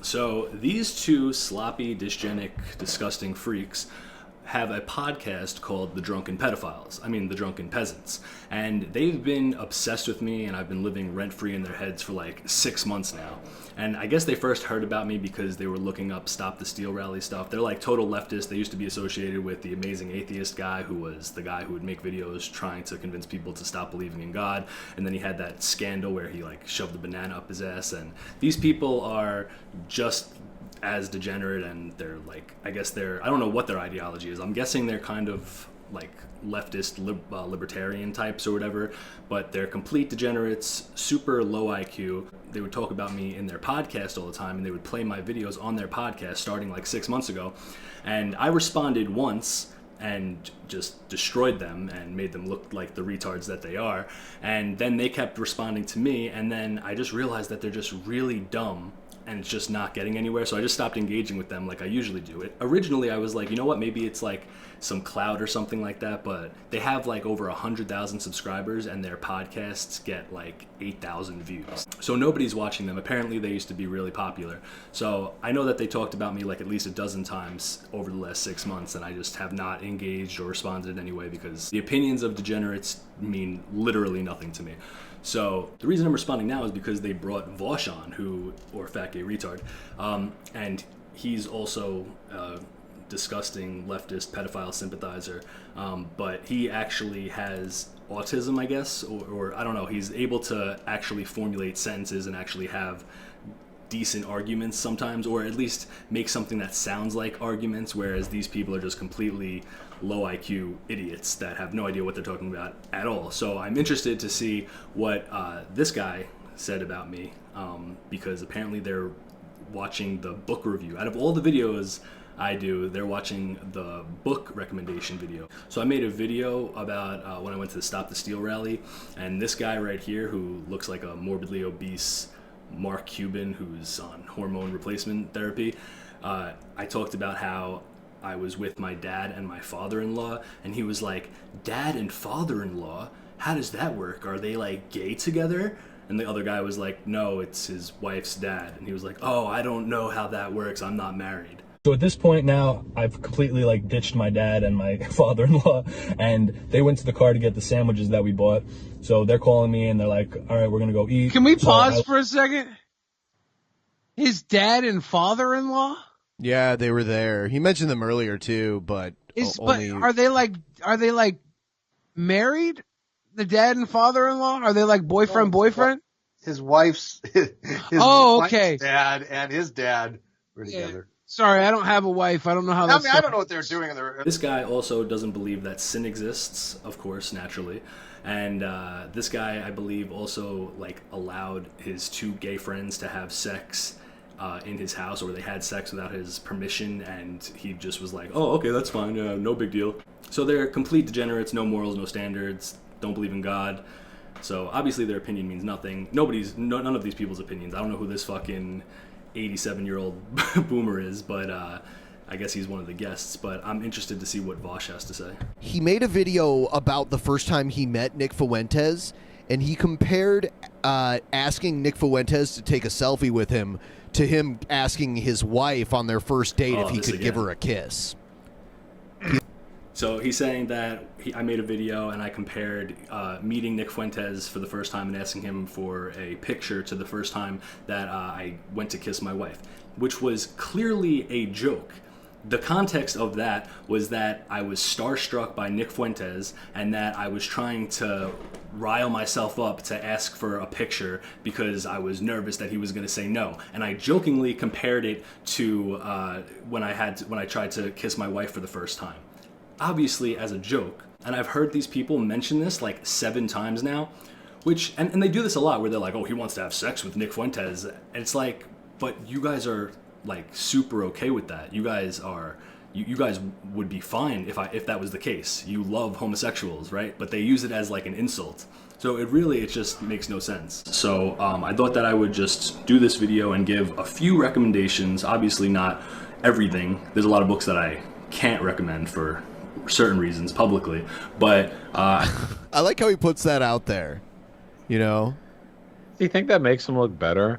So these two sloppy, dysgenic, disgusting freaks have a podcast called The Drunken Peasants. And they've been obsessed with me, and I've been living rent-free in their heads for like 6 months now. And I guess they first heard about me because they were looking up Stop the Steal Rally stuff. They're like total leftists. They used to be associated with the Amazing Atheist guy, who was the guy who would make videos trying to convince people to stop believing in God. And then he had that scandal where he like shoved a banana up his ass. And these people are just as degenerate, and they're like, I don't know what their ideology is. I'm guessing they're kind of like leftist libertarian types or whatever, but they're complete degenerates, super low IQ. They would talk about me in their podcast all the time, and they would play my videos on their podcast starting like 6 months ago. And I responded once and just destroyed them and made them look like the retards that they are. And then they kept responding to me, and then I just realized that they're just really dumb and it's just not getting anywhere. So I just stopped engaging with them like I usually do. Originally I was like, you know what, maybe it's like some clout or something like that, but they have like over 100,000 subscribers and their podcasts get like 8,000 views. So nobody's watching them. Apparently they used to be really popular. So I know that they talked about me like at least a dozen times over the last 6 months, and I just have not engaged or responded in any way because the opinions of degenerates mean literally nothing to me. So the reason I'm responding now is because they brought Vaush on, or fat gay retard, and he's also a disgusting leftist pedophile sympathizer, but he actually has autism, I guess, or I don't know. He's able to actually formulate sentences and actually have decent arguments sometimes, or at least make something that sounds like arguments, whereas these people are just completely low IQ idiots that have no idea what they're talking about at all. So I'm interested to see what this guy said about me, because apparently they're watching the book review. Out of all the videos I do, they're watching the book recommendation video. So I made a video about when I went to the Stop the Steal rally, and this guy right here, who looks like a morbidly obese Mark Cuban who's on hormone replacement therapy, I talked about how I was with my dad and my father-in-law, and he was like, dad and father-in-law? How does that work? Are they like gay together? And the other guy was like, no, it's his wife's dad. And he was like, oh, I don't know how that works. I'm not married. So at this point now, I've completely like ditched my dad and my father-in-law, and they went to the car to get the sandwiches that we bought. So they're calling me and they're like, all right, we're going to go eat. Can we pause for a second? His dad and father-in-law? Yeah, they were there. He mentioned them earlier too, but only... But are they like married? The dad and father-in-law? Are they like boyfriend? His wife's okay. Dad and his dad were together. Sorry, I don't have a wife. I don't know how that's... I don't know what they're doing. This guy also doesn't believe that sin exists, of course, naturally. And this guy, I believe, also like allowed his two gay friends to have sex in his house, or they had sex without his permission, and he just was like, oh, okay, that's fine, no big deal. So they're complete degenerates, no morals, no standards, don't believe in God. So obviously their opinion means nothing. None of these people's opinions. I don't know who this fucking 87-year-old boomer is, but I guess he's one of the guests. But I'm interested to see what Vaush has to say. He made a video about the first time he met Nick Fuentes, and he compared asking Nick Fuentes to take a selfie with him to him asking his wife on their first date if he could give her a kiss. So he's saying that I made a video and I compared meeting Nick Fuentes for the first time and asking him for a picture to the first time that I went to kiss my wife, which was clearly a joke. The context of that was that I was starstruck by Nick Fuentes and that I was trying to rile myself up to ask for a picture because I was nervous that he was going to say no. And I jokingly compared it to when I tried to kiss my wife for the first time. Obviously as a joke. And I've heard these people mention this like 7 times now, and they do this a lot where they're like, oh, he wants to have sex with Nick Fuentes. And it's like, but you guys are like super okay with that. You guys would be fine if that was the case. You love homosexuals, right? But they use it as like an insult. So it just makes no sense. So I thought that I would just do this video and give a few recommendations. Obviously not everything. There's a lot of books that I can't recommend for certain reasons publicly, but I like how he puts that out there, you know. Do you think that makes him look better?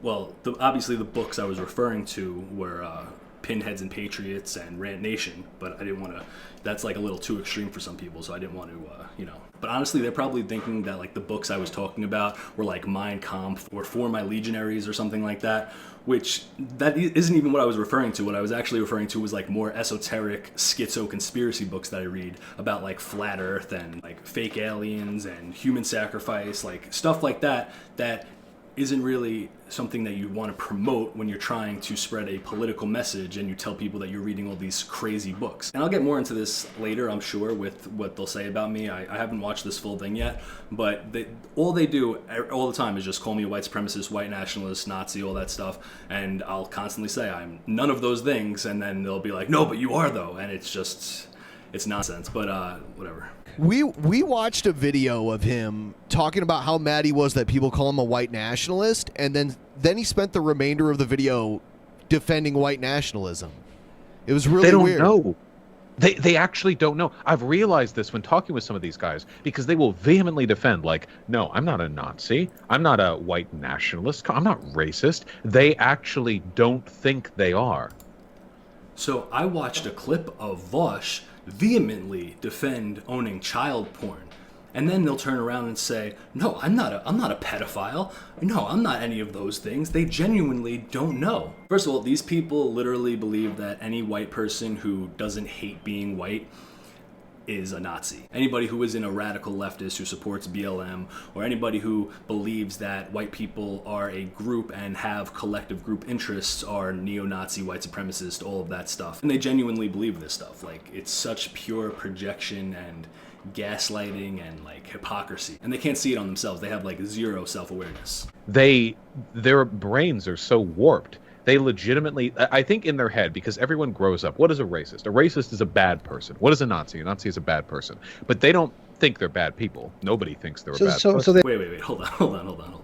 Well, obviously the books I was referring to were Pinheads and Patriots and Rant Nation, but I didn't want to. That's like a little too extreme for some people, so I didn't want to, But honestly, they're probably thinking that like the books I was talking about were like Mein Kampf or For My Legionaries or something like that, which that isn't even what I was referring to. What I was actually referring to was like more esoteric schizo conspiracy books that I read about like flat Earth and like fake aliens and human sacrifice, like stuff like that. That isn't really something that you want to promote when you're trying to spread a political message and you tell people that you're reading all these crazy books. And I'll get more into this later, I'm sure, with what they'll say about me. I haven't watched this full thing yet, but all they do all the time is just call me a white supremacist, white nationalist, Nazi, all that stuff, and I'll constantly say I'm none of those things, and then they'll be like, no, but you are though, and it's nonsense, but whatever. We watched a video of him talking about how mad he was that people call him a white nationalist, and then he spent the remainder of the video defending white nationalism. It was really weird. They don't know. They actually don't know. I've realized this when talking with some of these guys, because they will vehemently defend, like, no, I'm not a Nazi. I'm not a white nationalist. I'm not racist. They actually don't think they are. So I watched a clip of Vaush vehemently defend owning child porn, and then they'll turn around and say, no, I'm not a pedophile, no, I'm not any of those things. They genuinely don't know. First of all, these people literally believe that any white person who doesn't hate being white is a Nazi. Anybody who isn't a radical leftist who supports BLM, or anybody who believes that white people are a group and have collective group interests are neo-Nazi, white supremacist, all of that stuff. And they genuinely believe this stuff. Like, it's such pure projection and gaslighting and like hypocrisy. And they can't see it on themselves. They have like zero self-awareness. Their brains are so warped. They legitimately, I think in their head, because everyone grows up, what is a racist? A racist is a bad person. What is a Nazi? A Nazi is a bad person. But they don't think they're bad people. Nobody thinks they're a bad person. Wait, hold on.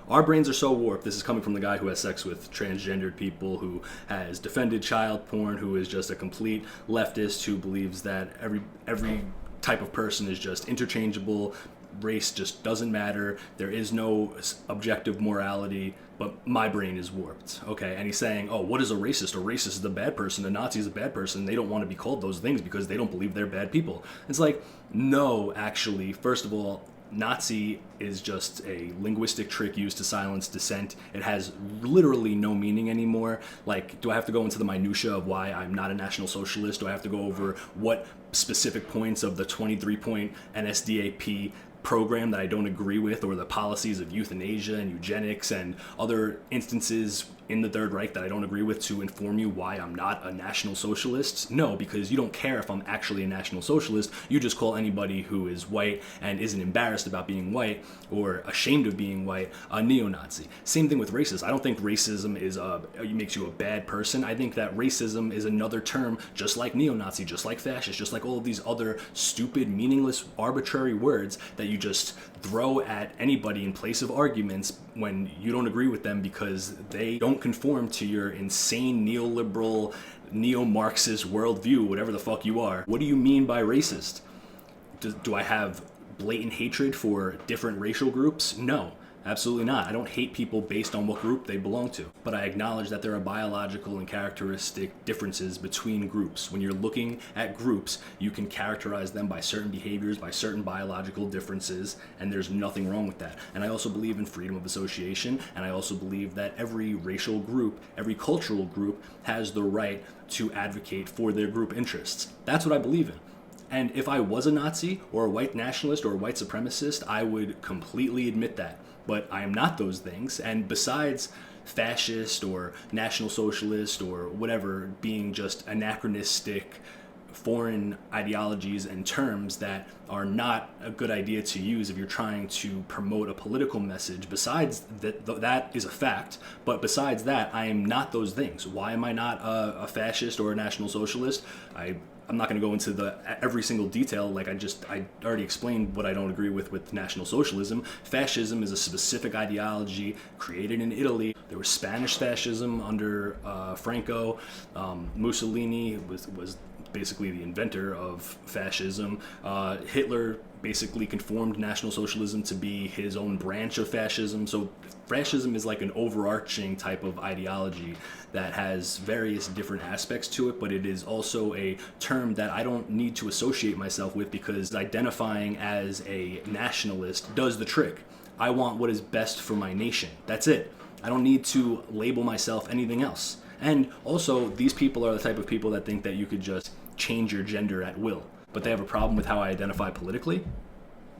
Our brains are so warped. This is coming from the guy who has sex with transgendered people, who has defended child porn, who is just a complete leftist, who believes that every type of person is just interchangeable. Race just doesn't matter. There is no objective morality, but my brain is warped. Okay, and he's saying, oh, what is a racist? A racist is a bad person. A Nazi is a bad person. They don't want to be called those things because they don't believe they're bad people. It's like, no, actually, first of all, Nazi is just a linguistic trick used to silence dissent. It has literally no meaning anymore. Like, do I have to go into the minutia of why I'm not a National Socialist? Do I have to go over what specific points of the 23-point NSDAP program that I don't agree with, or the policies of euthanasia and eugenics and other instances in the Third Reich that I don't agree with to inform you why I'm not a National Socialist? No, because you don't care if I'm actually a National Socialist. You just call anybody who is white and isn't embarrassed about being white or ashamed of being white a neo-Nazi. Same thing with racism. I don't think racism makes you a bad person. I think that racism is another term, just like neo-Nazi, just like fascist, just like all of these other stupid, meaningless, arbitrary words that you just throw at anybody in place of arguments when you don't agree with them because they don't conform to your insane neoliberal, neo-Marxist worldview, whatever the fuck you are. What do you mean by racist? Do I have blatant hatred for different racial groups? No, absolutely not. I don't hate people based on what group they belong to, but I acknowledge that there are biological and characteristic differences between groups. When you're looking at groups, you can characterize them by certain behaviors, by certain biological differences, and there's nothing wrong with that. And I also believe in freedom of association, and I also believe that every racial group, every cultural group has the right to advocate for their group interests. That's what I believe in. And if I was a Nazi or a white nationalist or a white supremacist, I would completely admit that. But I am not those things. And besides fascist or National Socialist or whatever being just anachronistic foreign ideologies and terms that are not a good idea to use if you're trying to promote a political message, besides that is a fact, but besides that, I am not those things. Why am I not a fascist or a National Socialist? I'm not going to go into every single detail. Like I already explained what I don't agree with National Socialism. Fascism is a specific ideology created in Italy. There was Spanish fascism under Franco. Mussolini was basically the inventor of fascism. Hitler basically conformed National Socialism to be his own branch of fascism. So fascism is like an overarching type of ideology that has various different aspects to it, but it is also a term that I don't need to associate myself with, because identifying as a nationalist does the trick. I want what is best for my nation. That's it. I don't need to label myself anything else. And also, these people are the type of people that think that you could just change your gender at will, but they have a problem with how I identify politically.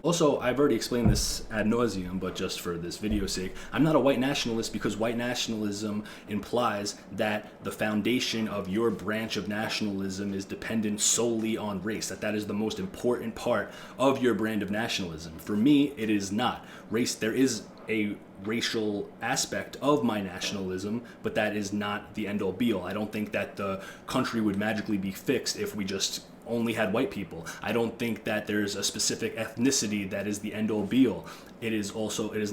Also, I've already explained this ad nauseum, but just for this video's sake, I'm not a white nationalist, because white nationalism implies that the foundation of your branch of nationalism is dependent solely on race, that is the most important part of your brand of nationalism. For me, it is not. Race, there is a racial aspect of my nationalism, but that is not the end all be all. I don't think that the country would magically be fixed if we just only had white people. I don't think that there's a specific ethnicity that is the end all be all. It is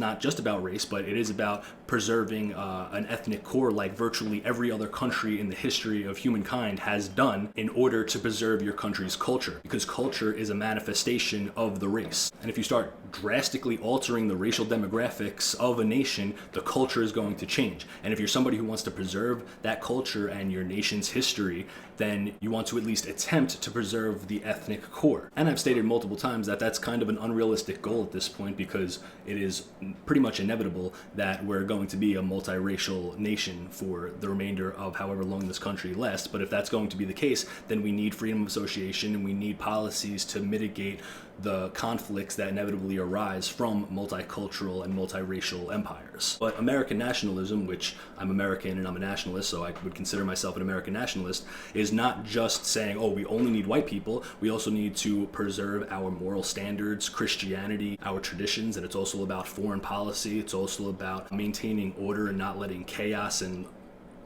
not just about race, but it is about preserving an ethnic core like virtually every other country in the history of humankind has done, in order to preserve your country's culture, because culture is a manifestation of the race. And if you start drastically altering the racial demographics of a nation, the culture is going to change. And if you're somebody who wants to preserve that culture and your nation's history, then you want to at least attempt to preserve the ethnic core. And I've stated multiple times that that's kind of an unrealistic goal at this point, because it is pretty much inevitable that we're going to be a multiracial nation for the remainder of however long this country lasts. But if that's going to be the case, then we need freedom of association, and we need policies to mitigate the conflicts that inevitably arise from multicultural and multiracial empires. But American nationalism, which I'm American and I'm a nationalist, so I would consider myself an American nationalist, is not just saying, oh, we only need white people. We also need to preserve our moral standards, Christianity, our traditions, and it's also about foreign policy. It's also about maintaining order and not letting chaos and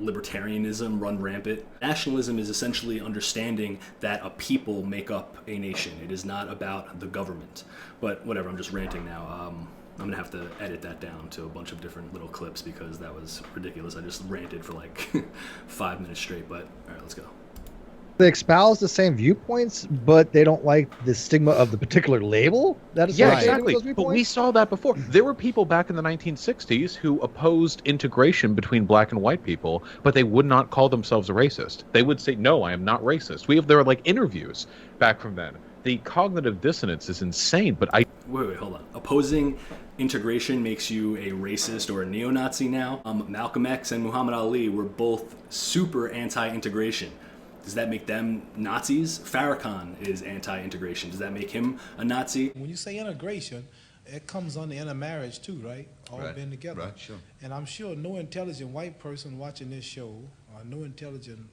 libertarianism run rampant. Nationalism is essentially understanding that a people make up a nation. It is not about the government. But whatever, I'm just ranting now. I'm gonna have to edit that down to a bunch of different little clips, because that was ridiculous. I just ranted for like 5 minutes straight, but all right, let's go. They espouse the same viewpoints, but they don't like the stigma of the particular label that is Yeah, associated with exactly. those But we viewpoints. saw that before. There were people back in the 1960s who opposed integration between black and white people, but they would not call themselves a racist. They would say, "No, I am not racist." There are like interviews back from then. The cognitive dissonance is insane. But Wait, hold on. Opposing integration makes you a racist or a neo-Nazi now? Malcolm X and Muhammad Ali were both super anti-integration. Does that make them Nazis? Farrakhan is anti-integration. Does that make him a Nazi? When you say integration, it comes under intermarriage too, right? All Right, been together. right, sure. And I'm sure no intelligent white person watching this show, or no intelligent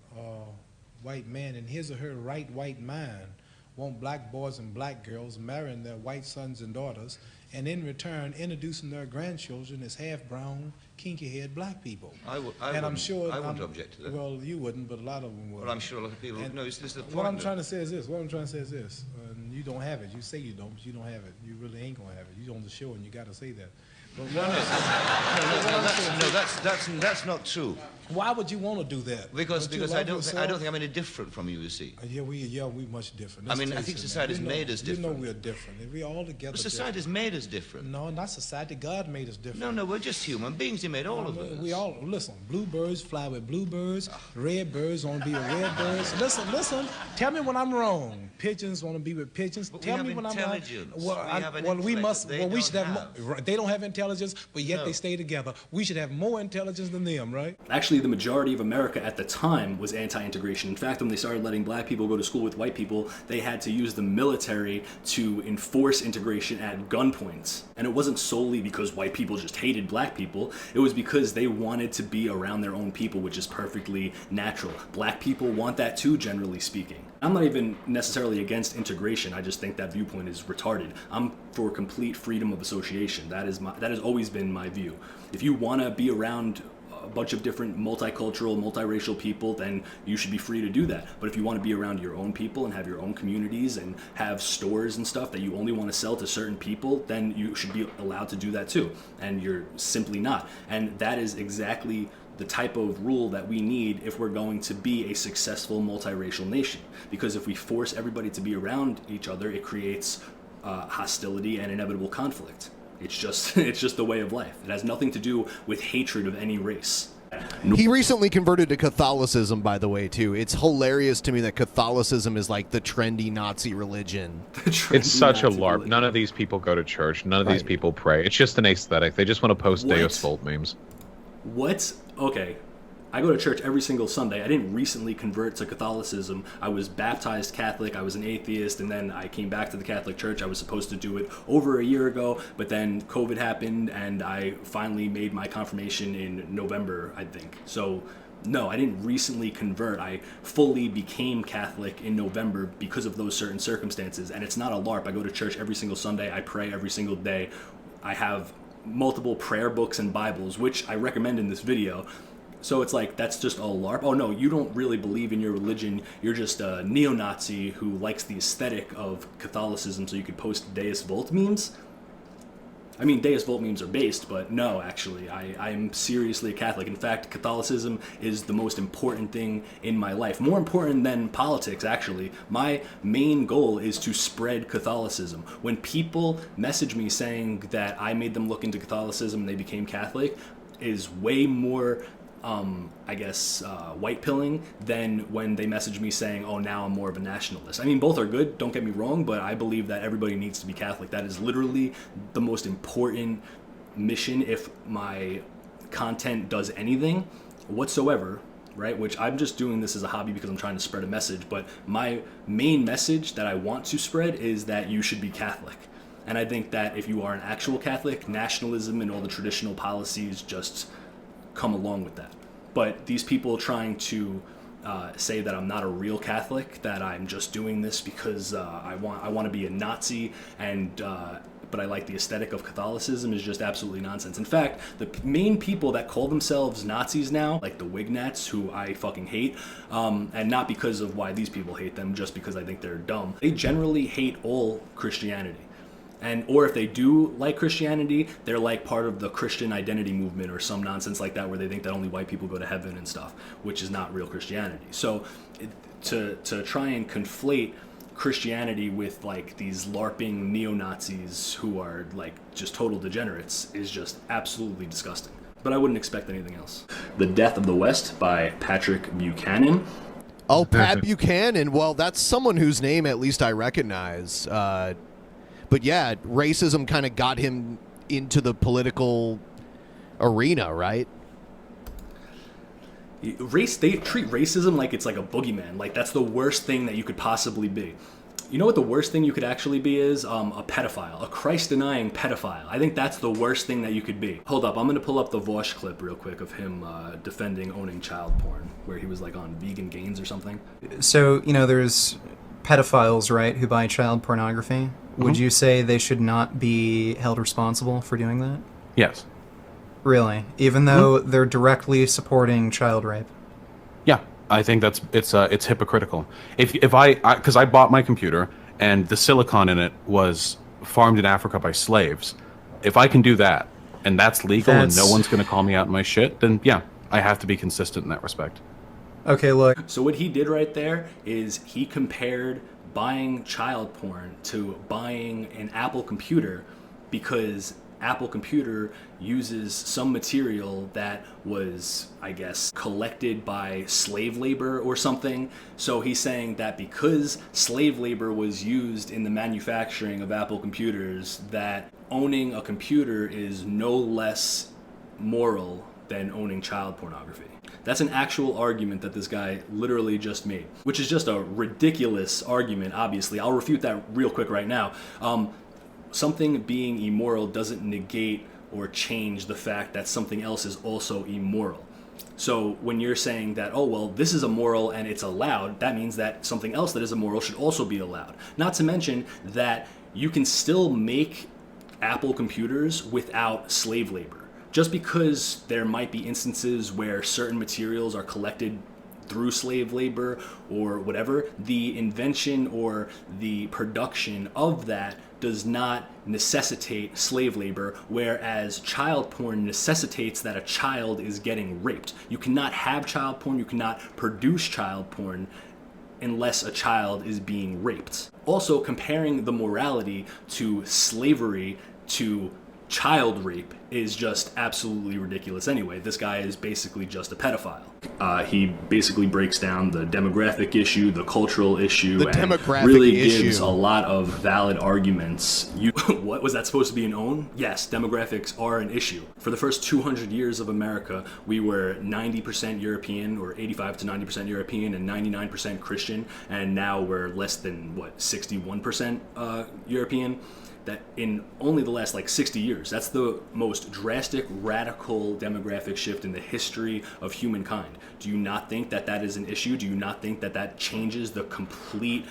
white man in his or her right white mind, want black boys and black girls marrying their white sons and daughters, and in return introducing their grandchildren as half-brown, kinky-haired black people. I wouldn't object to that. Well, you wouldn't, but a lot of them would. Well, I'm sure a lot of people. And No, this is the point. What I'm trying to say is this. And you don't have it. You say you don't, but you don't have it. You really ain't gonna have it. You're on the show, and you got to say that. But That's not true. why would you want to do that? Because Don't you I love don't think yourself? I'm any different from you. You see. Yeah, we much different. I mean, Let's I think face it, society's man. You know- made us You know different. we're different. And we all together. But society's made us different. No, not society. God made us different. No, we're just human beings. He made all of us. We all listen. Bluebirds fly with bluebirds. Red birds want to be with red birds. Listen. Tell me when I'm wrong. Pigeons want to be with pigeons. But we Tell have me when I'm wrong. intelligence. Well, We have an we intellect must. that they Well, we don't should have. have. Right, they don't have intelligence, but yet No. they stay together. We should have more intelligence than them, right? Actually, the majority of America at the time was anti-integration. In fact, when they started letting black people go to school with white people, they had to use the military to enforce integration at gunpoint. And it wasn't solely because white people just hated black people. It was because they wanted to be around their own people, which is perfectly natural. Black people want that too, generally speaking. I'm not even necessarily against integration. I just think that viewpoint is retarded. I'm for complete freedom of association. That has always been my view. If you want to be around a bunch of different multicultural, multiracial people, then you should be free to do that. But if you want to be around your own people and have your own communities and have stores and stuff that you only want to sell to certain people, then you should be allowed to do that too. And you're simply not. And that is exactly the type of rule that we need if we're going to be a successful multiracial nation. Because if we force everybody to be around each other, it creates hostility and inevitable conflict. It's just the way of life. It has nothing to do with hatred of any race. He recently converted to Catholicism, by the way, too. It's hilarious to me that Catholicism is like the trendy Nazi religion. It's such a LARP. None of these people go to church. None of these people pray. It's just an aesthetic. They just want to post Deus Vult memes. What? Okay. I go to church every single Sunday. I didn't recently convert to Catholicism. I was baptized Catholic. I was an atheist, and then I came back to the Catholic Church. I was supposed to do it over a year ago, but then COVID happened, and I finally made my confirmation in November, I think. So, no, I didn't recently convert. I fully became Catholic in November because of those certain circumstances, and it's not a LARP. I go to church every single Sunday. I pray every single day. I have multiple prayer books and Bibles, which I recommend in this video. So it's like, that's just a LARP. Oh no, you don't really believe in your religion. You're just a neo-Nazi who likes the aesthetic of Catholicism, so you could post Deus Vult memes? I mean, Deus Vult memes are based, but no, actually, I'm seriously a Catholic. In fact, Catholicism is the most important thing in my life. More important than politics, actually. My main goal is to spread Catholicism. When people message me saying that I made them look into Catholicism and they became Catholic, is way more white pilling than when they message me saying, oh, now I'm more of a nationalist. I mean, both are good, don't get me wrong, but I believe that everybody needs to be Catholic. That is literally the most important mission if my content does anything whatsoever, right? Which I'm just doing this as a hobby because I'm trying to spread a message, but my main message that I want to spread is that you should be Catholic. And I think that if you are an actual Catholic, nationalism and all the traditional policies just come along with that. But these people trying to say that I'm not a real Catholic, that I'm just doing this because I want to be a Nazi, and but I like the aesthetic of Catholicism, is just absolutely nonsense. In fact, the main people that call themselves Nazis now, like the Wignats, who I fucking hate, and not because of why these people hate them, just because I think they're dumb, they generally hate all Christianity. Or if they do like Christianity, they're like part of the Christian identity movement or some nonsense like that, where they think that only white people go to heaven and stuff, which is not real Christianity. So to try and conflate Christianity with like these LARPing neo-Nazis who are like just total degenerates is just absolutely disgusting. But I wouldn't expect anything else. The Death of the West by Patrick Buchanan. Oh, Pat Buchanan. Well, that's someone whose name at least I recognize. But yeah, racism kind of got him into the political arena, right? They treat racism like it's like a boogeyman. Like that's the worst thing that you could possibly be. You know what the worst thing you could actually be is? A pedophile, a Christ-denying pedophile. I think that's the worst thing that you could be. Hold up, I'm going to pull up the Vaush clip real quick of him defending owning child porn, where he was like on Vegan Gains or something. So, there's pedophiles, right, who buy child pornography. Would you say they should not be held responsible for doing that? Yes. Really? Even though they're directly supporting child rape? Yeah, I think it's hypocritical. If I bought my computer and the silicon in it was farmed in Africa by slaves, if I can do that and that's legal and no one's going to call me out on my shit, then yeah, I have to be consistent in that respect. Okay, look. So what he did right there is he compared buying child porn to buying an Apple computer, because Apple computer uses some material that was, I guess, collected by slave labor or something. So he's saying that because slave labor was used in the manufacturing of Apple computers, that owning a computer is no less moral than owning child pornography. That's an actual argument that this guy literally just made, which is just a ridiculous argument, obviously. I'll refute that real quick right now. Something being immoral doesn't negate or change the fact that something else is also immoral. So when you're saying that, oh, well, this is immoral and it's allowed, that means that something else that is immoral should also be allowed. Not to mention that you can still make Apple computers without slave labor. Just because there might be instances where certain materials are collected through slave labor or whatever, the invention or the production of that does not necessitate slave labor, whereas child porn necessitates that a child is getting raped. You cannot have child porn, you cannot produce child porn unless a child is being raped. Also, comparing the morality to slavery to child rape is just absolutely ridiculous anyway. This guy is basically just a pedophile. He basically breaks down the demographic issue, the cultural issue, and really gives a lot of valid arguments. What was that supposed to be an own? Yes, demographics are an issue. For the first 200 years of America, we were 90% European, or 85 to 90% European, and 99% Christian, and now we're less than, 61% European. That in only the last 60 years, that's the most drastic, radical demographic shift in the history of humankind. Do you not think that that is an issue? Do you not think that that changes the complete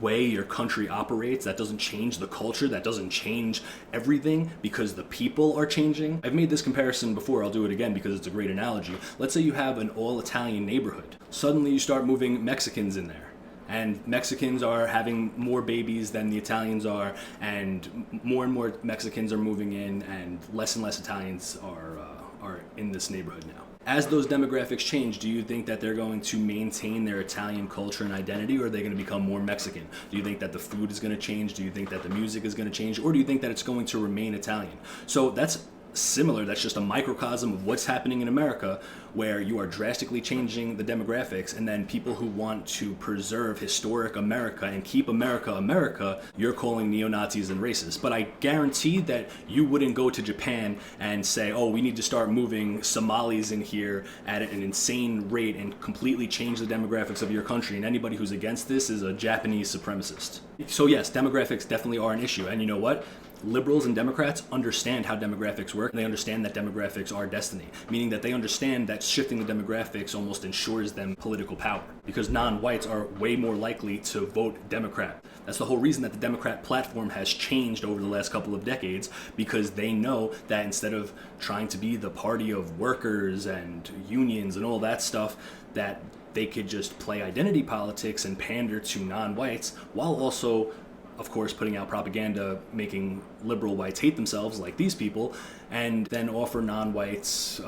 way your country operates? That doesn't change the culture, that doesn't change everything because the people are changing? I've made this comparison before, I'll do it again because it's a great analogy. Let's say you have an all-Italian neighborhood. Suddenly you start moving Mexicans in there. And Mexicans are having more babies than the Italians are, and more Mexicans are moving in, and less Italians are in this neighborhood now. As those demographics change, do you think that they're going to maintain their Italian culture and identity, or are they going to become more Mexican? Do you think that the food is going to change? Do you think that the music is going to change? Or do you think that it's going to remain Italian? So that's similar. That's just a microcosm of what's happening in America, where you are drastically changing the demographics, and then people who want to preserve historic America and keep America America, you're calling neo-Nazis and racist. But I guarantee that you wouldn't go to Japan and say, oh, we need to start moving Somalis in here at an insane rate and completely change the demographics of your country, and anybody who's against this is a Japanese supremacist. So yes, demographics definitely are an issue, and you know what? Liberals and Democrats understand how demographics work. They understand that demographics are destiny, meaning that they understand that shifting the demographics almost ensures them political power, because non-whites are way more likely to vote Democrat. That's the whole reason that the Democrat platform has changed over the last couple of decades, because they know that instead of trying to be the party of workers and unions and all that stuff, that they could just play identity politics and pander to non-whites while also, of course, putting out propaganda making liberal whites hate themselves, like these people, and then offer non-whites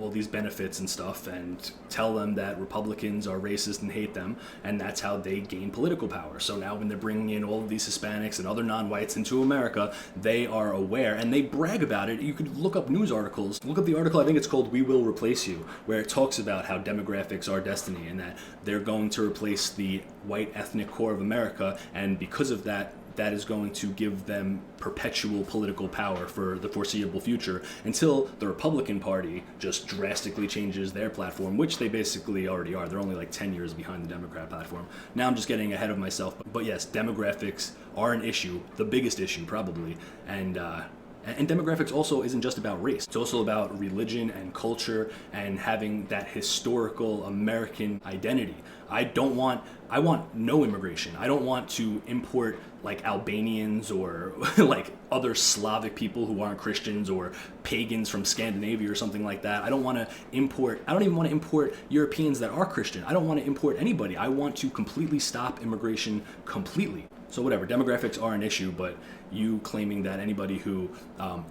all these benefits and stuff, and tell them that Republicans are racist and hate them, and that's how they gain political power. So now when they're bringing in all of these Hispanics and other non-whites into America, they are aware, and they brag about it. You could look up news articles. Look up the article, I think it's called We Will Replace You, where it talks about how demographics are destiny, and that they're going to replace the white ethnic core of America, and because of that, that is going to give them perpetual political power for the foreseeable future, until the Republican Party just drastically changes their platform, which they basically already are. They're only like 10 years behind the Democrat platform. Now I'm just getting ahead of myself. But yes, demographics are an issue, the biggest issue probably, and demographics also isn't just about race. It's also about religion and culture and having that historical American identity. I want no immigration. I don't want to import like Albanians or like other Slavic people who aren't Christians, or pagans from Scandinavia or something like that. I don't even want to import Europeans that are Christian. I don't want to import anybody. I want to completely stop immigration completely. So whatever, demographics are an issue, but you claiming that anybody who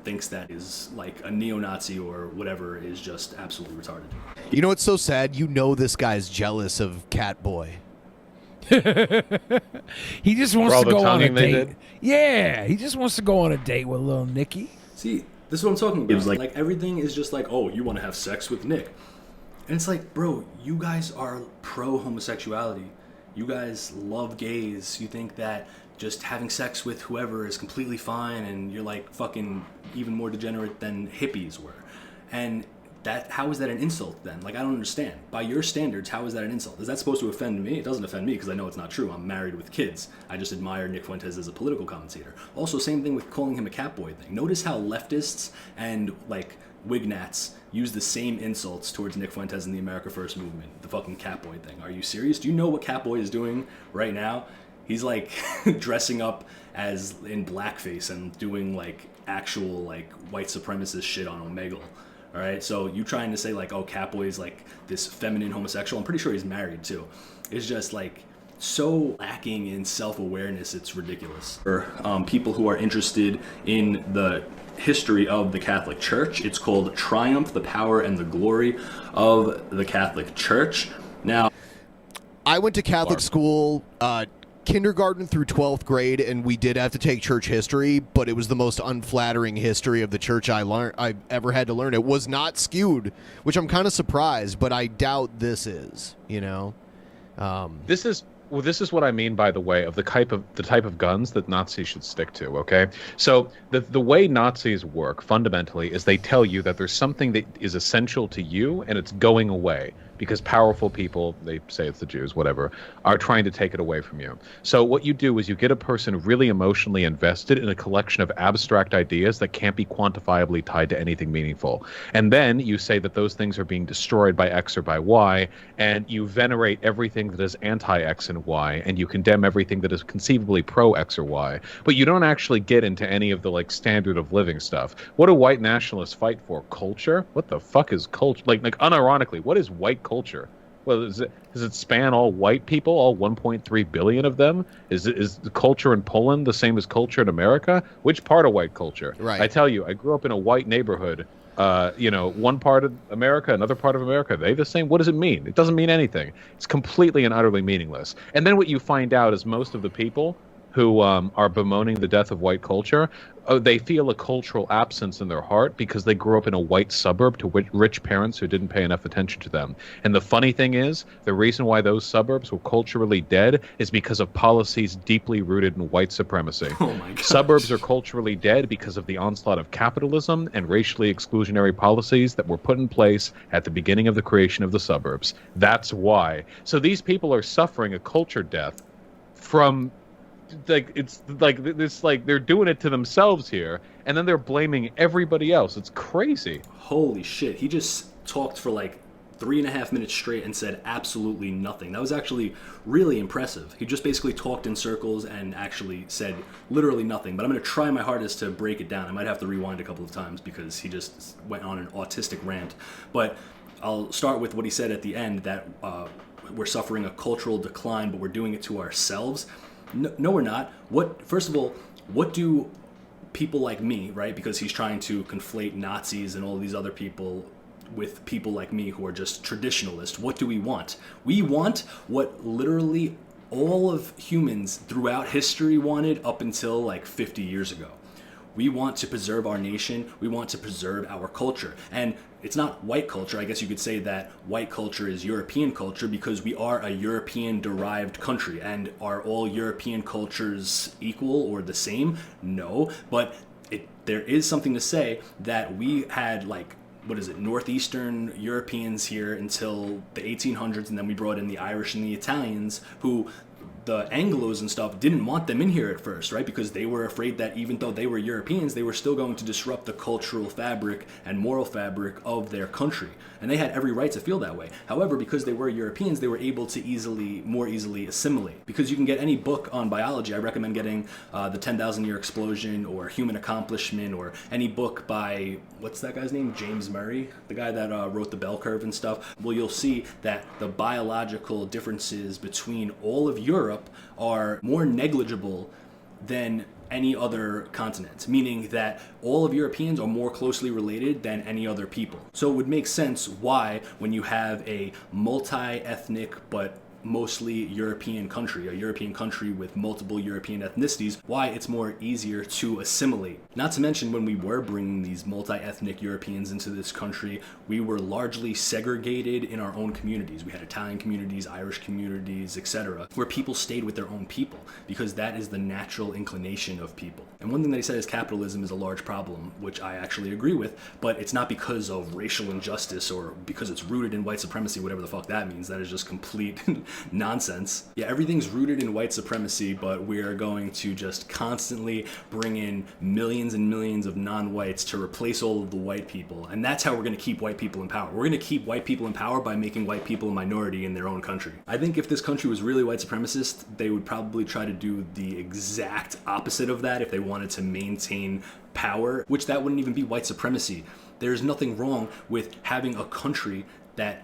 thinks that is like a neo-Nazi or whatever is just absolutely retarded. You know what's so sad? You know this guy's jealous of Catboy. He just wants to go on a date. Yeah, he just wants to go on a date with little Nicky. See, this is what I'm talking about. It's like everything is just like, oh, you want to have sex with Nick. And it's like, bro, you guys are pro-homosexuality. You guys love gays. You think that just having sex with whoever is completely fine, and you're like fucking even more degenerate than hippies were. And how is that an insult then? Like, I don't understand. By your standards, how is that an insult? Is that supposed to offend me? It doesn't offend me because I know it's not true. I'm married with kids. I just admire Nick Fuentes as a political commentator. Also, same thing with calling him a catboy thing. Notice how leftists and like Wignats use the same insults towards Nick Fuentes in the America First movement. The fucking catboy thing. Are you serious? Do you know what Catboy is doing right now? He's like dressing up as in blackface and doing like actual like white supremacist shit on Omegle. All right, so you trying to say like, oh, Catboy is like this feminine homosexual. I'm pretty sure he's married too. It's just like so lacking in self-awareness, it's ridiculous. For people who are interested in the history of the Catholic Church, it's called Triumph, the Power and the Glory of the Catholic Church. Now, I went to Catholic school, kindergarten through 12th grade, and we did have to take church history, but it was the most unflattering history of the church I ever had to learn. It was not skewed, which I'm kind of surprised, but I doubt this is, you know? This is what I mean, by the way, of the type of guns that Nazis should stick to. Okay, so the way Nazis work fundamentally is they tell you that there's something that is essential to you and it's going away because powerful people, they say it's the Jews, whatever, are trying to take it away from you. So what you do is you get a person really emotionally invested in a collection of abstract ideas that can't be quantifiably tied to anything meaningful, and then you say that those things are being destroyed by X or by Y, and you venerate everything that is anti-X and Y, and you condemn everything that is conceivably pro-X or Y, but you don't actually get into any of the like standard of living stuff. What do white nationalists fight for? Culture? What the fuck is culture? Like unironically, what is white culture? Well, does it span all white people, all 1.3 billion of them? Is the culture in Poland the same as culture in America? Which part of white culture? Right. I tell you, I grew up in a white neighborhood. One part of America, another part of America, are they the same? What does it mean? It doesn't mean anything. It's completely and utterly meaningless. And then what you find out is most of the people who are bemoaning the death of white culture, they feel a cultural absence in their heart because they grew up in a white suburb to rich parents who didn't pay enough attention to them. And the funny thing is, the reason why those suburbs were culturally dead is because of policies deeply rooted in white supremacy. Oh my gosh. Suburbs are culturally dead because of the onslaught of capitalism and racially exclusionary policies that were put in place at the beginning of the creation of the suburbs. That's why. So these people are suffering a culture death from... they're doing it to themselves here, and then they're blaming everybody else. It's crazy. Holy shit, he just talked for like 3.5 minutes straight and said absolutely nothing. That was actually really impressive. He just basically talked in circles and actually said literally nothing, but I'm going to try my hardest to break it down. I might have to rewind a couple of times because he just went on an autistic rant, but I'll start with what he said at the end, that we're suffering a cultural decline, but we're doing it to ourselves. No, we're not. First of all, what do people like me, right? Because he's trying to conflate Nazis and all these other people with people like me who are just traditionalists. What do we want? We want what literally all of humans throughout history wanted up until like 50 years ago. We want to preserve our nation. We want to preserve our culture. And it's not white culture. I guess you could say that white culture is European culture because we are a European-derived country. And are all European cultures equal or the same? No. But there is something to say that we had northeastern Europeans here until the 1800s, and then we brought in the Irish and the Italians, who the Anglos and stuff didn't want them in here at first, right? Because they were afraid that even though they were Europeans, they were still going to disrupt the cultural fabric and moral fabric of their country. And they had every right to feel that way. However, because they were Europeans, they were able to more easily assimilate. Because you can get any book on biology. I recommend getting The 10,000 Year Explosion or Human Accomplishment, or any book by, what's that guy's name? James Murray, the guy that wrote The Bell Curve and stuff. Well, you'll see that the biological differences between all of Europe are more negligible than any other continent, meaning that all of Europeans are more closely related than any other people. So it would make sense why, when you have a multi-ethnic but mostly European country, a European country with multiple European ethnicities, why it's more easier to assimilate. Not to mention, when we were bringing these multi-ethnic Europeans into this country, we were largely segregated in our own communities. We had Italian communities, Irish communities, etc., where people stayed with their own people, because that is the natural inclination of people. And one thing that he said is capitalism is a large problem, which I actually agree with, but it's not because of racial injustice or because it's rooted in white supremacy, whatever the fuck that means. That is just complete nonsense. Yeah, everything's rooted in white supremacy, but we're going to just constantly bring in millions and millions of non-whites to replace all of the white people. And that's how we're going to keep white people in power. We're going to keep white people in power by making white people a minority in their own country. I think if this country was really white supremacist, they would probably try to do the exact opposite of that if they wanted to maintain power, which that wouldn't even be white supremacy. There's nothing wrong with having a country that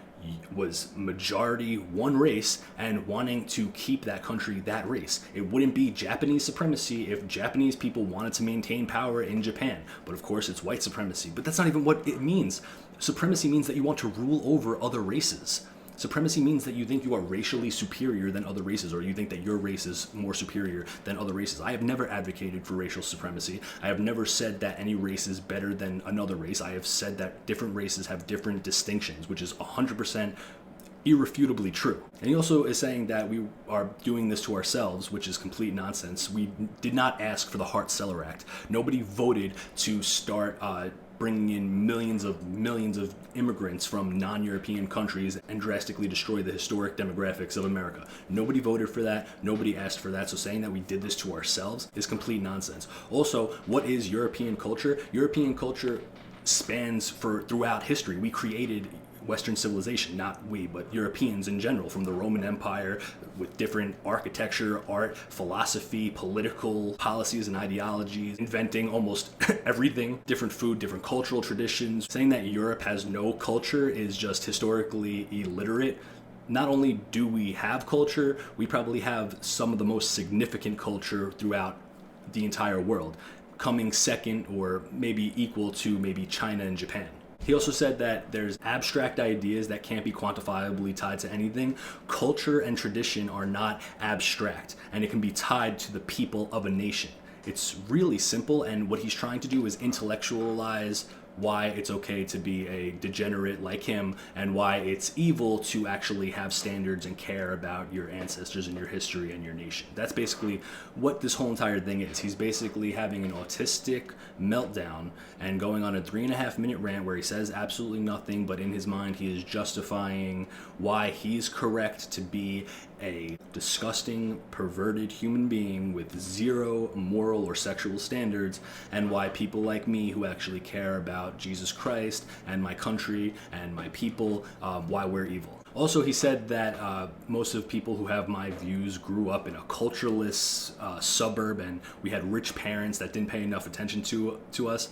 was majority one race and wanting to keep that country that race. It wouldn't be Japanese supremacy if Japanese people wanted to maintain power in Japan. But of course it's white supremacy. But that's not even what it means. Supremacy means that you want to rule over other races. Supremacy means that you think you are racially superior than other races, or you think that your race is more superior than other races. I have never advocated for racial supremacy. I have never said that any race is better than another race. I have said that different races have different distinctions, which is 100% irrefutably true. And he also is saying that we are doing this to ourselves, which is complete nonsense. We did not ask for the Hart-Celler Act. Nobody voted to start bringing in millions of immigrants from non-European countries and drastically destroy the historic demographics of America. Nobody voted for that. Nobody asked for that. So saying that we did this to ourselves is complete nonsense. Also, what is European culture? European culture spans throughout history. We created Western civilization, not we, but Europeans in general, from the Roman Empire with different architecture, art, philosophy, political policies and ideologies, inventing almost everything, different food, different cultural traditions. Saying that Europe has no culture is just historically illiterate. Not only do we have culture, we probably have some of the most significant culture throughout the entire world, coming second or maybe equal to maybe China and Japan. He also said that there's abstract ideas that can't be quantifiably tied to anything. Culture and tradition are not abstract, and it can be tied to the people of a nation. It's really simple, and what he's trying to do is intellectualize why it's okay to be a degenerate like him, and why it's evil to actually have standards and care about your ancestors and your history and your nation. That's basically what this whole entire thing is. He's basically having an autistic meltdown and going on a 3.5-minute rant where he says absolutely nothing, but in his mind he is justifying why he's correct to be a disgusting, perverted human being with zero moral or sexual standards, and why people like me who actually care about Jesus Christ and my country and my people, why we're evil. Also, he said that most of people who have my views grew up in a cultureless suburb, and we had rich parents that didn't pay enough attention to us.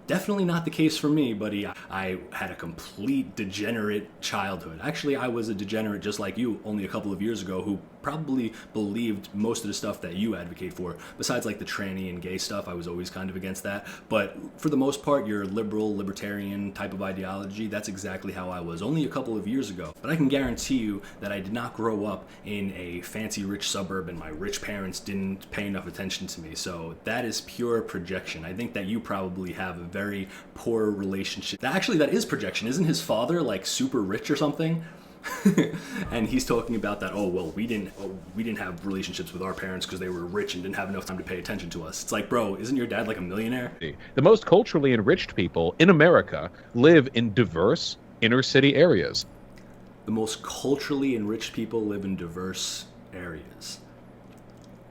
Definitely not the case for me, buddy. I had a complete degenerate childhood. Actually, I was a degenerate just like you only a couple of years ago, who probably believed most of the stuff that you advocate for. Besides like the tranny and gay stuff, I was always kind of against that. But for the most part, your liberal, libertarian type of ideology, that's exactly how I was only a couple of years ago. But I can guarantee you that I did not grow up in a fancy rich suburb and my rich parents didn't pay enough attention to me. So that is pure projection. I think that you probably have a very poor relationship. Actually, that is projection. Isn't his father like super rich or something? And he's talking about that, oh well, we didn't have relationships with our parents because they were rich and didn't have enough time to pay attention to us. It's like, bro, isn't your dad like a millionaire? The most culturally enriched people in America live in diverse inner city areas. The most culturally enriched people live in diverse areas.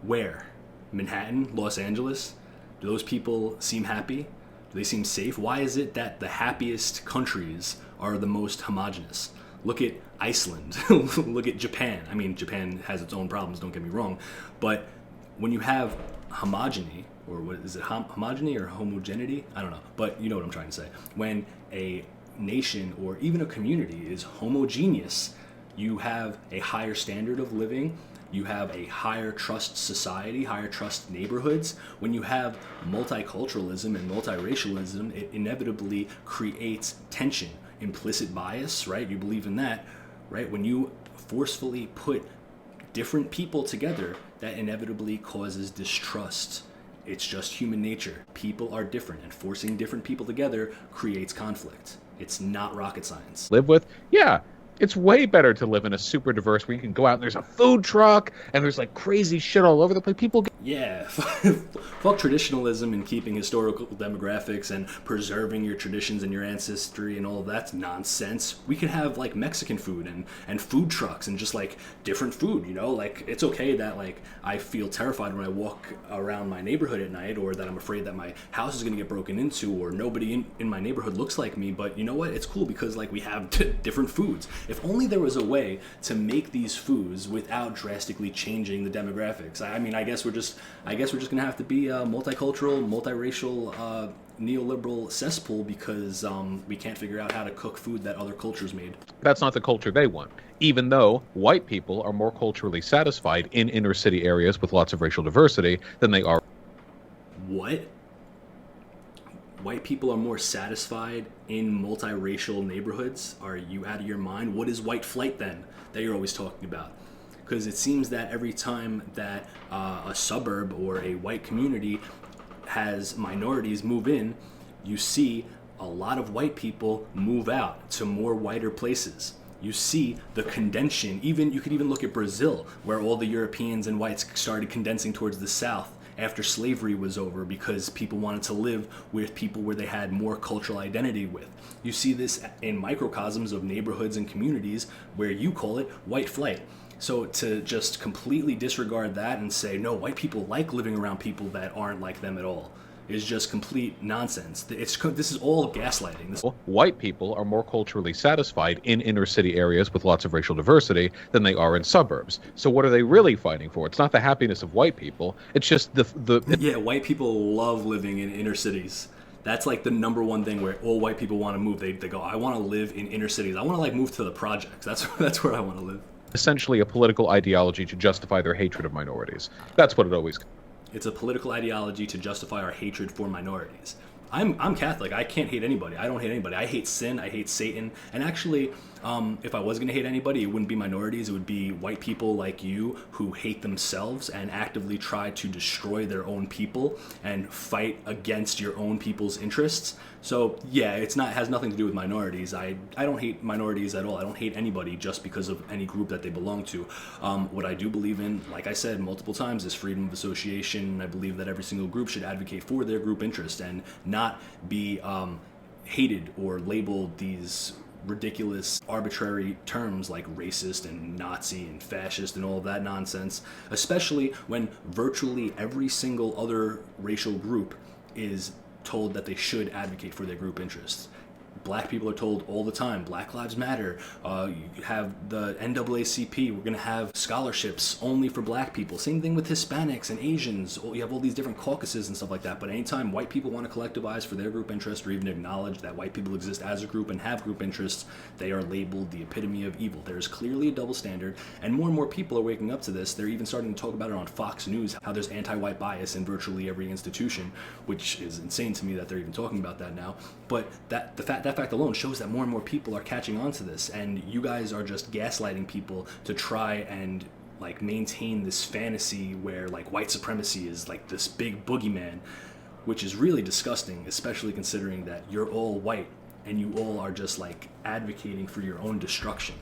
Where? Manhattan? Los Angeles? Do those people seem happy? Do they seem safe? Why is it that the happiest countries are the most homogenous? Look at Iceland. Look at Japan. I mean, Japan has its own problems, don't get me wrong. But when you have homogeny, or what is it, homogeny or homogeneity? I don't know. But you know what I'm trying to say. When a nation or even a community is homogeneous, you have a higher standard of living. You have a higher trust society, higher trust neighborhoods. When you have multiculturalism and multiracialism, it inevitably creates tension, implicit bias, right? You believe in that, right? When you forcefully put different people together, that inevitably causes distrust. It's just human nature. People are different, and forcing different people together creates conflict. It's not rocket science. Live with? Yeah. It's way better to live in a super diverse where you can go out and there's a food truck and there's like crazy shit all over the place. People get... Yeah, fuck traditionalism and keeping historical demographics and preserving your traditions and your ancestry and all of that's nonsense. We could have like Mexican food and food trucks and just like different food, you know? Like it's okay that like I feel terrified when I walk around my neighborhood at night, or that I'm afraid that my house is gonna get broken into, or nobody in my neighborhood looks like me, but you know what? It's cool because like we have different foods. If only there was a way to make these foods without drastically changing the demographics. I mean, I guess we're just gonna have to be multicultural, multiracial neoliberal cesspool because we can't figure out how to cook food that other cultures made. That's not the culture they want. Even though white people are more culturally satisfied in inner city areas with lots of racial diversity than they are. What? White people are more satisfied in multiracial neighborhoods? Are you out of your mind? What is white flight then that you're always talking about? Because it seems that every time that a suburb or a white community has minorities move in, you see a lot of white people move out to more whiter places. You see the condensation. You could even look at Brazil, where all the Europeans and whites started condensing towards the south after slavery was over because people wanted to live with people where they had more cultural identity with. You see this in microcosms of neighborhoods and communities where you call it white flight. So to just completely disregard that and say, no, white people like living around people that aren't like them at all is just complete nonsense. This is all gaslighting. White people are more culturally satisfied in inner city areas with lots of racial diversity than they are in suburbs. So what are they really fighting for? It's not the happiness of white people. It's just Yeah, white people love living in inner cities. That's like the number one thing where all white people want to move. They go, I want to live in inner cities. I want to like move to the projects. That's where I want to live. Essentially a political ideology to justify their hatred of minorities. That's what it always. It's a political ideology to justify our hatred for minorities. I'm Catholic. I can't hate anybody. I don't hate anybody. I hate sin. I hate Satan. And actually, if I was going to hate anybody, it wouldn't be minorities. It would be white people like you who hate themselves and actively try to destroy their own people and fight against your own people's interests. So yeah, has nothing to do with minorities. I don't hate minorities at all. I don't hate anybody just because of any group that they belong to. What I do believe in, like I said multiple times, is freedom of association. I believe that every single group should advocate for their group interest and not be hated or labeled these ridiculous arbitrary terms like racist and Nazi and fascist and all of that nonsense, especially when virtually every single other racial group is told that they should advocate for their group interests. Black people are told all the time, Black Lives Matter. You have the NAACP, we're going to have scholarships only for black people. Same thing with Hispanics and Asians. You have all these different caucuses and stuff like that. But anytime white people want to collectivize for their group interest or even acknowledge that white people exist as a group and have group interests, they are labeled the epitome of evil. There is clearly a double standard, and more people are waking up to this. They're even starting to talk about it on Fox News, how there's anti-white bias in virtually every institution, which is insane to me that they're even talking about that now. But that fact alone shows that more and more people are catching on to this, and you guys are just gaslighting people to try and like maintain this fantasy where like white supremacy is like this big boogeyman, which is really disgusting, especially considering that you're all white and you all are just like advocating for your own destruction.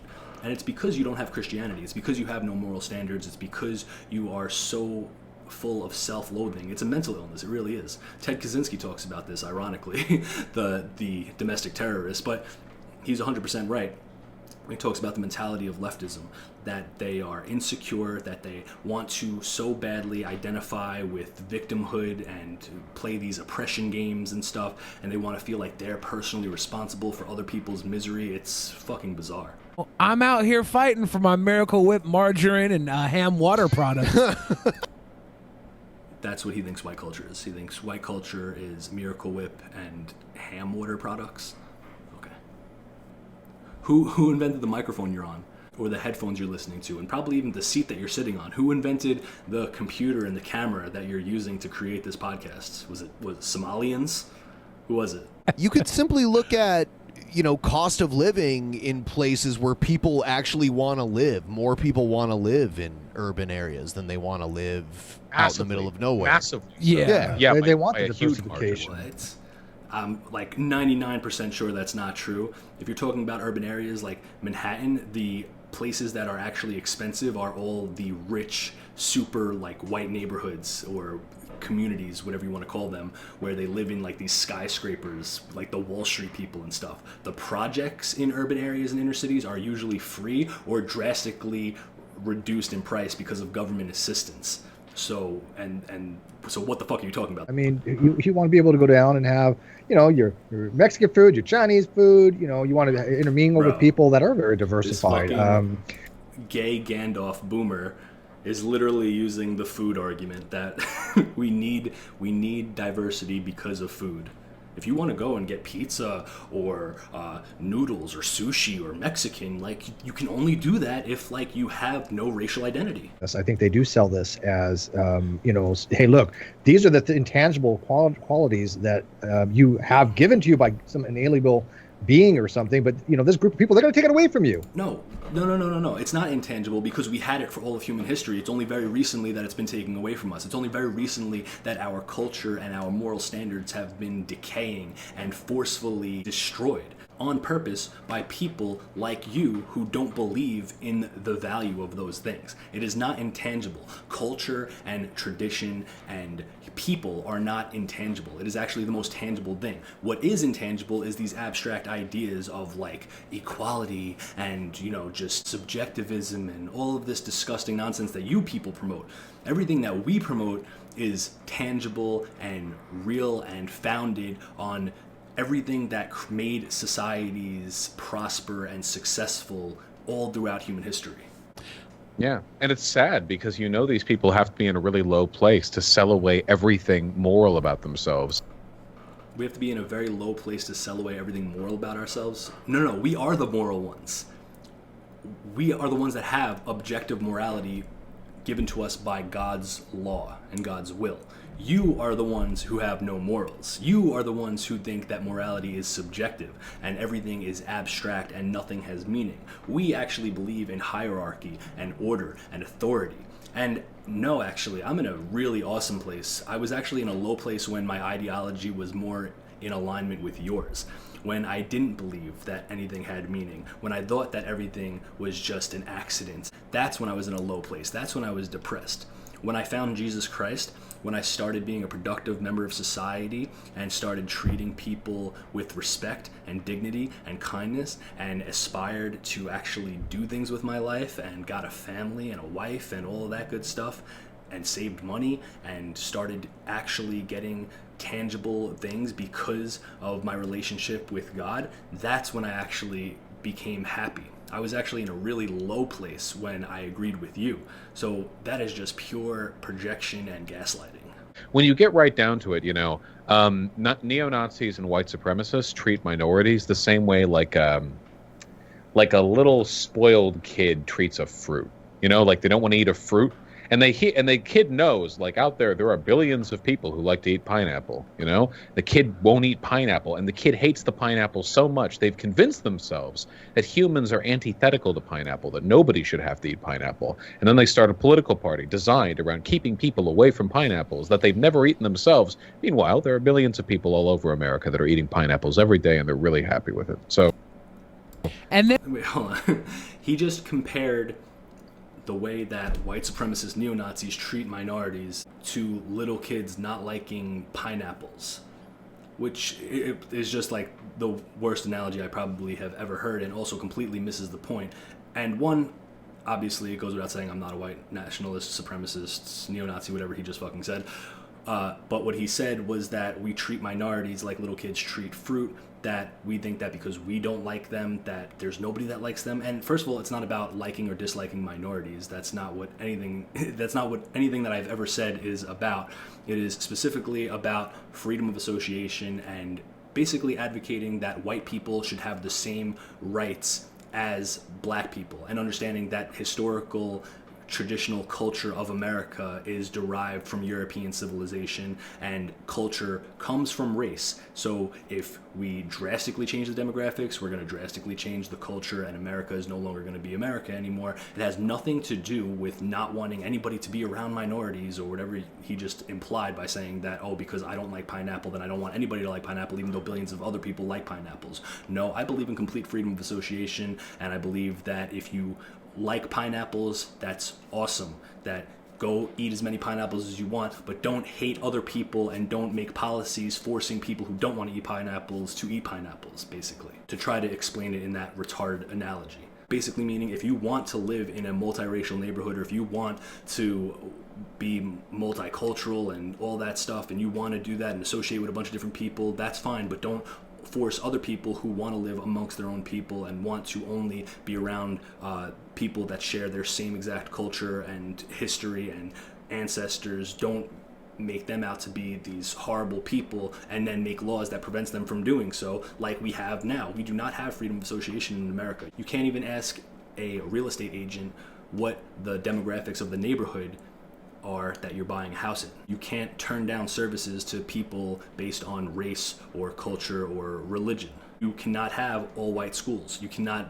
And it's because you don't have Christianity. It's because you have no moral standards. It's because you are so full of self-loathing. It's a mental illness. It really is. Ted Kaczynski talks about this, ironically, the domestic terrorist, but he's 100% right. He talks about the mentality of leftism, that they are insecure, that they want to so badly identify with victimhood and to play these oppression games and stuff, and they want to feel like they're personally responsible for other people's misery. It's fucking bizarre. Well, I'm out here fighting for my Miracle Whip margarine and ham water products. That's what he thinks white culture is. He thinks white culture is Miracle Whip and ham water products. Okay. Who invented the microphone you're on? Or the headphones you're listening to? And probably even the seat that you're sitting on? Who invented the computer and the camera that you're using to create this podcast? Was it Somalians? Who was it? You could simply look at, cost of living in places where people actually want to live. More people want to live in urban areas than they want to live out in the middle of nowhere. Massively. Yeah. They want the diversification. I'm like 99% sure that's not true. If you're talking about urban areas like Manhattan, the places that are actually expensive are all the rich, super like white neighborhoods or communities, whatever you want to call them, where they live in like these skyscrapers, like the Wall Street people and stuff. The projects in urban areas and inner cities are usually free or drastically reduced in price because of government assistance. So so what the fuck are you talking about? I mean, you want to be able to go down and have, your Mexican food, your Chinese food, you want to intermingle with people that are very diversified. Gay Gandalf boomer is literally using the food argument that we need diversity because of food. If you want to go and get pizza or noodles or sushi or Mexican, like, you can only do that if, like, you have no racial identity. Yes, I think they do sell this as, hey, look, these are the intangible qualities that you have given to you by some inalienable being or something, but this group of people, they're going to take it away from you. No. It's not intangible because we had it for all of human history. It's only very recently that it's been taken away from us. It's only very recently that our culture and our moral standards have been decaying and forcefully destroyed on purpose by people like you who don't believe in the value of those things. It is not intangible. Culture and tradition and people are not intangible. It is actually the most tangible thing. What is intangible is these abstract ideas of, like, equality and, just subjectivism and all of this disgusting nonsense that you people promote. Everything that we promote is tangible and real and founded on everything that made societies prosper and successful all throughout human history. Yeah, and it's sad because these people have to be in a really low place to sell away everything moral about themselves. We have to be in a very low place to sell away everything moral about ourselves? No, we are the moral ones. We are the ones that have objective morality given to us by God's law and God's will. You are the ones who have no morals. You are the ones who think that morality is subjective and everything is abstract and nothing has meaning. We actually believe in hierarchy and order and authority. And no, actually, I'm in a really awesome place. I was actually in a low place when my ideology was more in alignment with yours. When I didn't believe that anything had meaning, when I thought that everything was just an accident, that's when I was in a low place. That's when I was depressed. When I found Jesus Christ, when I started being a productive member of society and started treating people with respect and dignity and kindness and aspired to actually do things with my life and got a family and a wife and all of that good stuff and saved money and started actually getting tangible things because of my relationship with God, that's when I actually became happy. I was actually in a really low place when I agreed with you. So that is just pure projection and gaslighting. When you get right down to it, neo-Nazis and white supremacists treat minorities the same way like a little spoiled kid treats a fruit. Like they don't want to eat a fruit. And the kid knows, like, out there are billions of people who like to eat pineapple, The kid won't eat pineapple, and the kid hates the pineapple so much they've convinced themselves that humans are antithetical to pineapple, that nobody should have to eat pineapple. And then they start a political party designed around keeping people away from pineapples that they've never eaten themselves. Meanwhile, there are billions of people all over America that are eating pineapples every day, and they're really happy with it. So, and then wait, hold on. He just compared the way that white supremacist neo-Nazis treat minorities to little kids not liking pineapples, which is just like the worst analogy I probably have ever heard and also completely misses the point. And one, obviously, it goes without saying I'm not a white nationalist, supremacist, neo-Nazi, whatever he just fucking said. But what he said was that we treat minorities like little kids treat fruit, that we think that because we don't like them, that there's nobody that likes them. And first of all, it's not about liking or disliking minorities. That's not what anything that I've ever said is about. It is specifically about freedom of association and basically advocating that white people should have the same rights as black people, and understanding that historical traditional culture of America is derived from European civilization, and culture comes from race. So if we drastically change the demographics, we're going to drastically change the culture, and America is no longer going to be America anymore. It has nothing to do with not wanting anybody to be around minorities or whatever he just implied by saying that, oh, because I don't like pineapple, then I don't want anybody to like pineapple, even though billions of other people like pineapples. No, I believe in complete freedom of association, and I believe that if you like pineapples, that's awesome. That go eat as many pineapples as you want, but don't hate other people and don't make policies forcing people who don't want to eat pineapples, basically. To try to explain it in that retarded analogy. Basically meaning if you want to live in a multiracial neighborhood, or if you want to be multicultural and all that stuff, and you want to do that and associate with a bunch of different people, that's fine, but don't force other people who want to live amongst their own people and want to only be around people that share their same exact culture and history and ancestors. Don't make them out to be these horrible people and then make laws that prevents them from doing so, like we have now. We do not have freedom of association in America. You can't even ask a real estate agent what the demographics of the neighborhood are that you're buying a house in. You can't turn down services to people based on race or culture or religion. You cannot have all white schools. You can't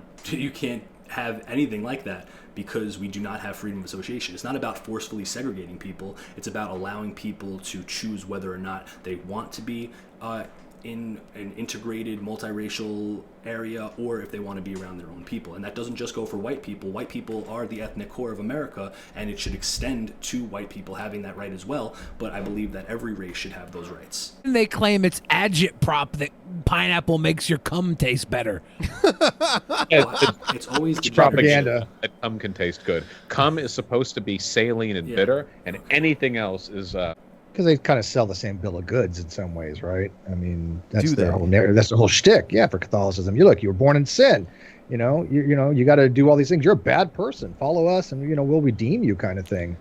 have anything like that because we do not have freedom of association. It's not about forcefully segregating people. It's about allowing people to choose whether or not they want to be in an integrated multiracial area or if they want to be around their own people. And that doesn't just go for white people. White people are the ethnic core of America, and it should extend to white people having that right as well. But I believe that every race should have those rights. And they claim it's agitprop that pineapple makes your cum taste better. It's always It's propaganda. That cum can taste good. Cum is supposed to be saline and bitter, and anything else is because they kind of sell the same bill of goods in some ways, right? I mean, that's Do their they? whole narrative. That's the whole shtick, yeah, for Catholicism. You were born in sin. You got to do all these things. You're a bad person. Follow us, and we'll redeem you, kind of thing.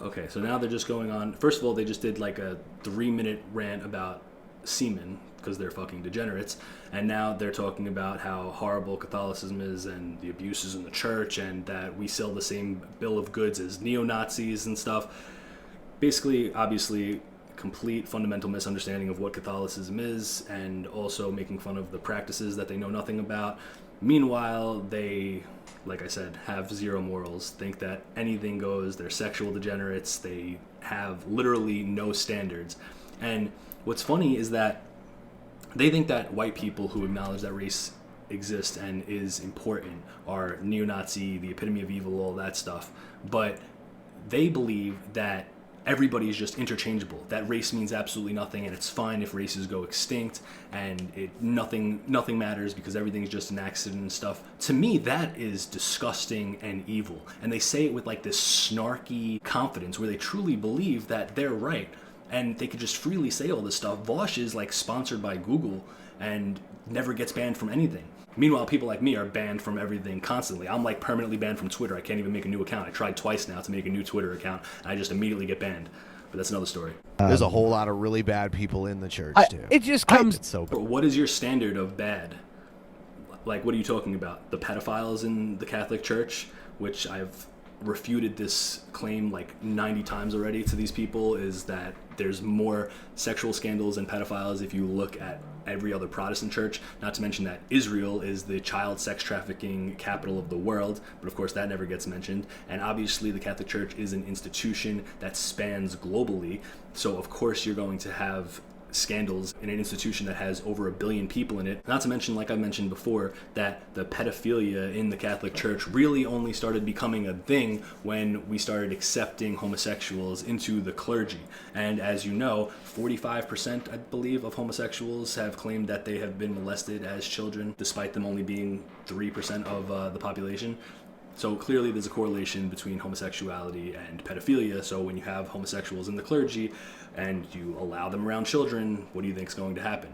Okay, so now they're just going on. First of all, they just did like a 3-minute rant about semen because they're fucking degenerates, and now they're talking about how horrible Catholicism is and the abuses in the church and that we sell the same bill of goods as neo-Nazis and stuff. Basically, obviously, complete fundamental misunderstanding of what Catholicism is and also making fun of the practices that they know nothing about. Meanwhile, they, like I said, have zero morals, think that anything goes, they're sexual degenerates, they have literally no standards. And what's funny is that they think that white people who acknowledge that race exists and is important are neo-Nazi, the epitome of evil, all that stuff. But they believe that everybody is just interchangeable, that race means absolutely nothing, and it's fine if races go extinct, and nothing matters because everything's just an accident and stuff. To me, that is disgusting and evil. And they say it with like this snarky confidence where they truly believe that they're right, and they could just freely say all this stuff. Vaush is like sponsored by Google and never gets banned from anything. Meanwhile, people like me are banned from everything constantly. I'm like permanently banned from Twitter. I can't even make a new account. I tried twice now to make a new Twitter account, and I just immediately get banned. But that's another story. There's a whole lot of really bad people in the church, too. It just comes... But what is your standard of bad? Like, what are you talking about? The pedophiles in the Catholic Church, which I've refuted this claim like 90 times already to these people, is that there's more sexual scandals and pedophiles if you look at every other Protestant church, not to mention that Israel is the child sex trafficking capital of the world, but of course that never gets mentioned. And obviously the Catholic Church is an institution that spans globally, so of course you're going to have scandals in an institution that has over 1 billion people in it. Not to mention, like I mentioned before, that the pedophilia in the Catholic Church really only started becoming a thing when we started accepting homosexuals into the clergy. And as you know, 45%, I believe, of homosexuals have claimed that they have been molested as children, despite them only being 3% of the population. So clearly there's a correlation between homosexuality and pedophilia. So when you have homosexuals in the clergy and you allow them around children, what do you think is going to happen?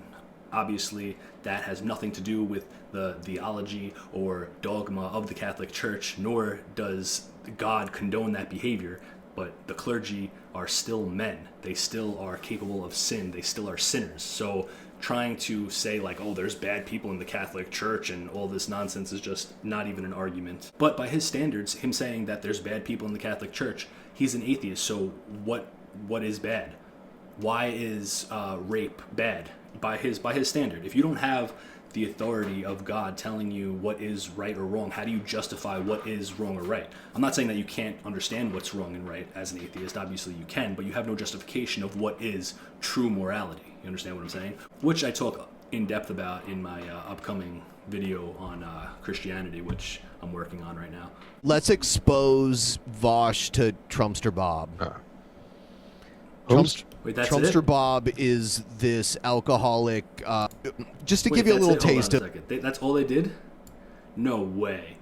Obviously, that has nothing to do with the theology or dogma of the Catholic Church, nor does God condone that behavior. But the clergy are still men. They still are capable of sin. They still are sinners. So trying to say like, oh, there's bad people in the Catholic Church and all this nonsense is just not even an argument. But by his standards, him saying that there's bad people in the Catholic Church, he's an atheist. So what is bad? Why is rape bad by his standard? If you don't have the authority of God telling you what is right or wrong, how do you justify what is wrong or right? I'm not saying that you can't understand what's wrong and right as an atheist. Obviously you can, but you have no justification of what is true morality. You understand what I'm saying? Which I talk in depth about in my upcoming video on Christianity, which I'm working on right now. Let's expose Vaush to Trumpster Bob. Wait, that's Trumpster it? Bob is this alcoholic. Just to give you a little taste of. That's all they did? No way.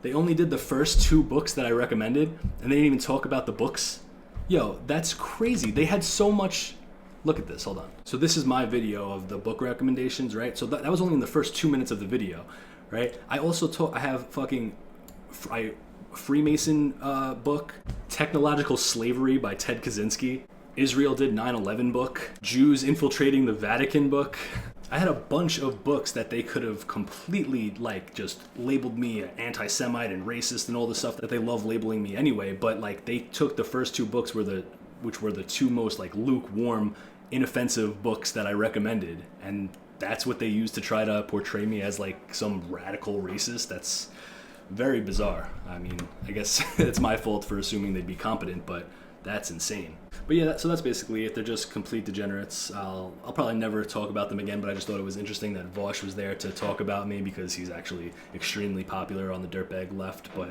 They only did the first 2 books that I recommended, and they didn't even talk about the books? Yo, that's crazy. They had so much. Look at this, hold on. So this is my video of the book recommendations, right? So that was only in the first 2 minutes of the video, right? I also I have fucking Freemason book, Technological Slavery by Ted Kaczynski, Israel Did 9/11 book, Jews Infiltrating the Vatican book. I had a bunch of books that they could have completely like just labeled me an anti-Semite and racist and all the stuff that they love labeling me anyway, but like they took the first two books which were the two most like lukewarm, inoffensive books that I recommended, and that's what they used to try to portray me as like some radical racist. That's very bizarre. I mean, I guess it's my fault for assuming they'd be competent, but that's insane. But yeah, so that's basically it. They're just complete degenerates. I'll probably never talk about them again, but I just thought it was interesting that Vaush was there to talk about me because he's actually extremely popular on the dirtbag left. But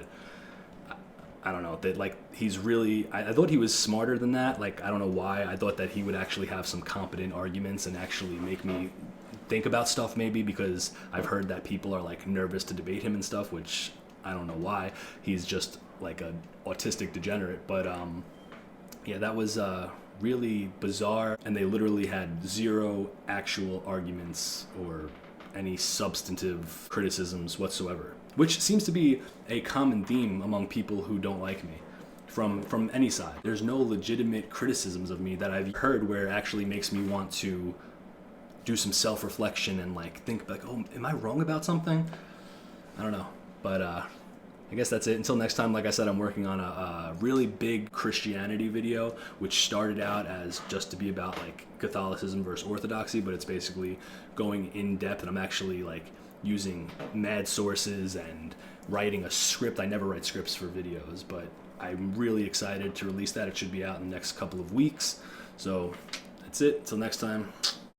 I don't know, that like he's really, I thought he was smarter than that. Like, I don't know why. I thought that he would actually have some competent arguments and actually make me think about stuff maybe, because I've heard that people are like nervous to debate him and stuff, which I don't know why. He's just like an autistic degenerate. But yeah, that was really bizarre, and they literally had zero actual arguments or any substantive criticisms whatsoever, which seems to be a common theme among people who don't like me from any side. There's no legitimate criticisms of me that I've heard where it actually makes me want to do some self-reflection and like think like, oh, am I wrong about something? I don't know, but I guess that's it. Until next time, like I said, I'm working on a really big Christianity video, which started out as just to be about like Catholicism versus Orthodoxy, but it's basically going in depth, and I'm actually like using mad sources and writing a script. I never write scripts for videos, but I'm really excited to release that. It should be out in the next couple of weeks. So that's it. Till next time.